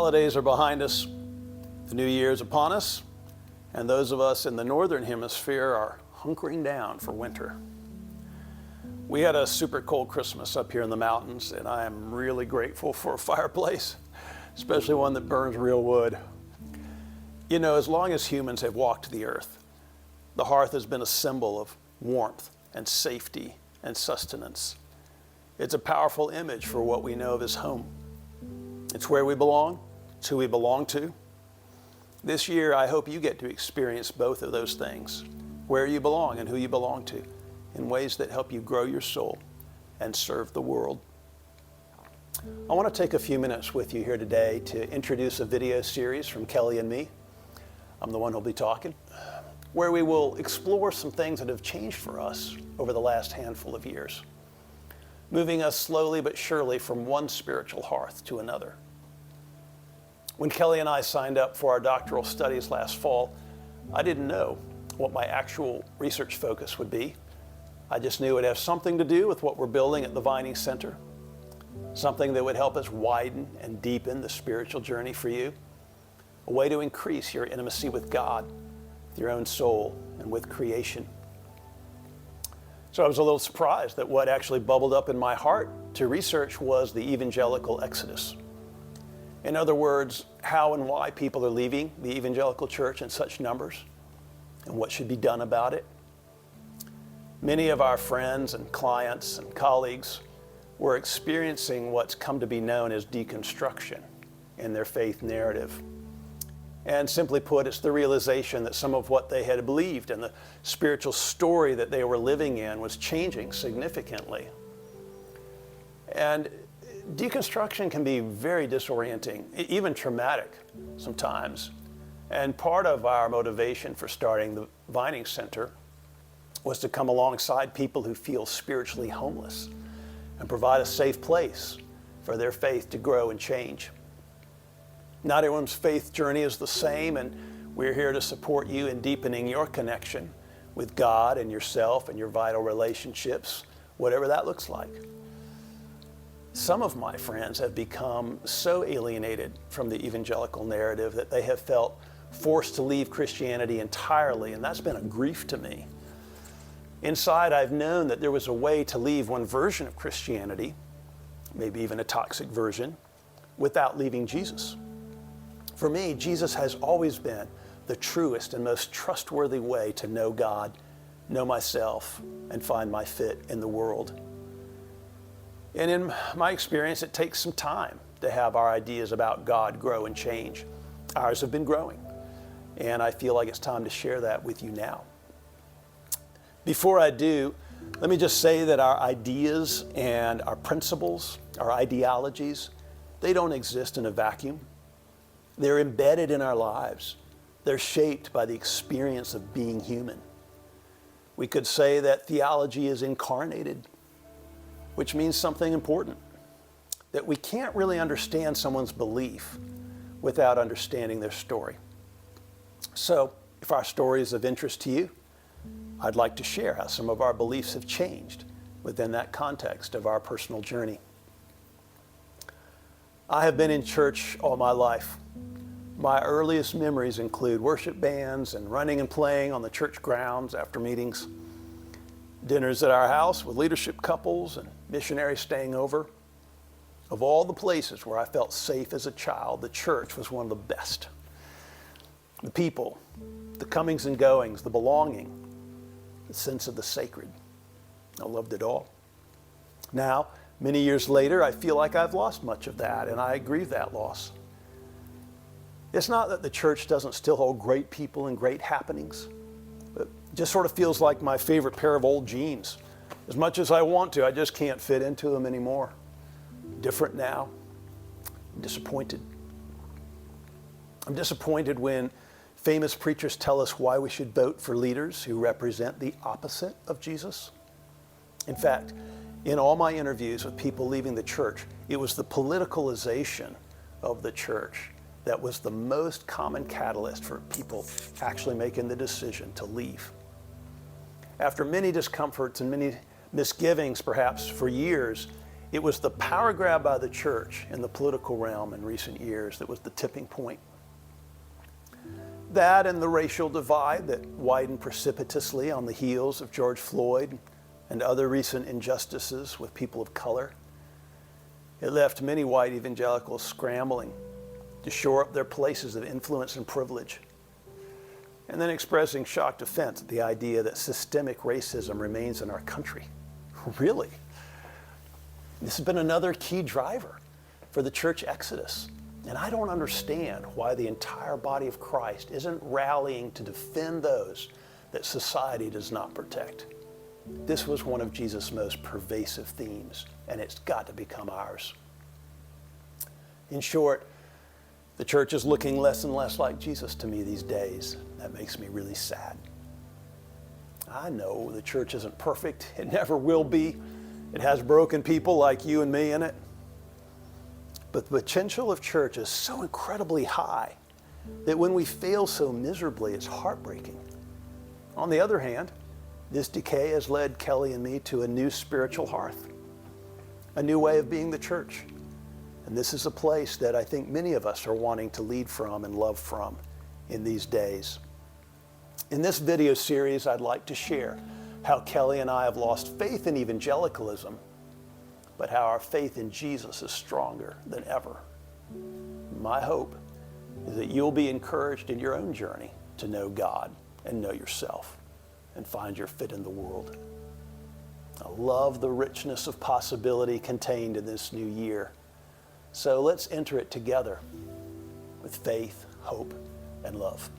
holidays are behind us, the new year is upon us, and those of us in the northern hemisphere are hunkering down for winter. We had a super cold Christmas up here in the mountains, and I am really grateful for a fireplace, especially one that burns real wood. You know, as long as humans have walked the earth, the hearth has been a symbol of warmth and safety and sustenance. It's a powerful image for what we know of as home. It's where we belong, it's who we belong to. This year, I hope you get to experience both of those things, where you belong and who you belong to, in ways that help you grow your soul and serve the world. I want to take a few minutes with you here today to introduce a video series from Kellie and me. I'm the one who'll be talking, where we will explore some things that have changed for us over the last handful of years, moving us slowly but surely from one spiritual hearth to another. When Kellie and I signed up for our doctoral studies last fall, I didn't know what my actual research focus would be. I just knew it would have something to do with what we're building at the Vining Center, something that would help us widen and deepen the spiritual journey for you, a way to increase your intimacy with God, with your own soul, and with creation. So I was a little surprised that what actually bubbled up in my heart to research was the evangelical exodus. In other words, how and why people are leaving the evangelical church in such numbers, and what should be done about it. Many of our friends and clients and colleagues were experiencing what's come to be known as deconstruction in their faith narrative. And simply put, it's the realization that some of what they had believed and the spiritual story that they were living in was changing significantly. And deconstruction can be very disorienting, even traumatic sometimes. And part of our motivation for starting the Vining Center was to come alongside people who feel spiritually homeless and provide a safe place for their faith to grow and change. Not everyone's faith journey is the same, and we're here to support you in deepening your connection with God and yourself and your vital relationships, whatever that looks like. Some of my friends have become so alienated from the evangelical narrative that they have felt forced to leave Christianity entirely, and that's been a grief to me. Inside, I've known that there was a way to leave one version of Christianity, maybe even a toxic version, without leaving Jesus. For me, Jesus has always been the truest and most trustworthy way to know God, know myself, and find my fit in the world. And in my experience, it takes some time to have our ideas about God grow and change. Ours have been growing, and I feel like it's time to share that with you now. Before I do, let me just say that our ideas and our principles, our ideologies, they don't exist in a vacuum. They're embedded in our lives. They're shaped by the experience of being human. We could say that theology is incarnated, which means something important, that we can't really understand someone's belief without understanding their story. So, if our story is of interest to you, I'd like to share how some of our beliefs have changed within that context of our personal journey. I have been in church all my life. My earliest memories include worship bands and running and playing on the church grounds after meetings, dinners at our house with leadership couples and missionaries staying over. Of all the places where I felt safe as a child, the church was one of the best. The people, the comings and goings, the belonging, the sense of the sacred. I loved it all. Now, many years later, I feel like I've lost much of that, and I grieve that loss. It's not that the church doesn't still hold great people and great happenings. It just sort of feels like my favorite pair of old jeans. As much as I want to, I just can't fit into them anymore. Different now. I'm disappointed. I'm disappointed when famous preachers tell us why we should vote for leaders who represent the opposite of Jesus. In fact, in all my interviews with people leaving the church, it was the politicalization of the church that was the most common catalyst for people actually making the decision to leave. After many discomforts and many misgivings, perhaps for years, It was the power grab by the church in the political realm in recent years that was the tipping point. That and the racial divide that widened precipitously on the heels of George Floyd and other recent injustices with people of color. It left many white evangelicals scrambling to shore up their places of influence and privilege, and then expressing shocked offense at the idea that systemic racism remains in our country. Really? This has been another key driver for the church exodus. And I don't understand why the entire body of Christ isn't rallying to defend those that society does not protect. This was one of Jesus' most pervasive themes, and it's got to become ours. In short, the church is looking less and less like Jesus to me these days. That makes me really sad. I know the church isn't perfect. It never will be. It has broken people like you and me in it. But the potential of church is so incredibly high that when we fail so miserably, it's heartbreaking. On the other hand, this decay has led Kellie and me to a new spiritual hearth, a new way of being the church. And this is a place that I think many of us are wanting to lead from and love from in these days. In this video series, I'd like to share how Kellie and I have lost faith in evangelicalism, but how our faith in Jesus is stronger than ever. My hope is that you'll be encouraged in your own journey to know God and know yourself and find your fit in the world. I love the richness of possibility contained in this new year. So let's enter it together with faith, hope, and love.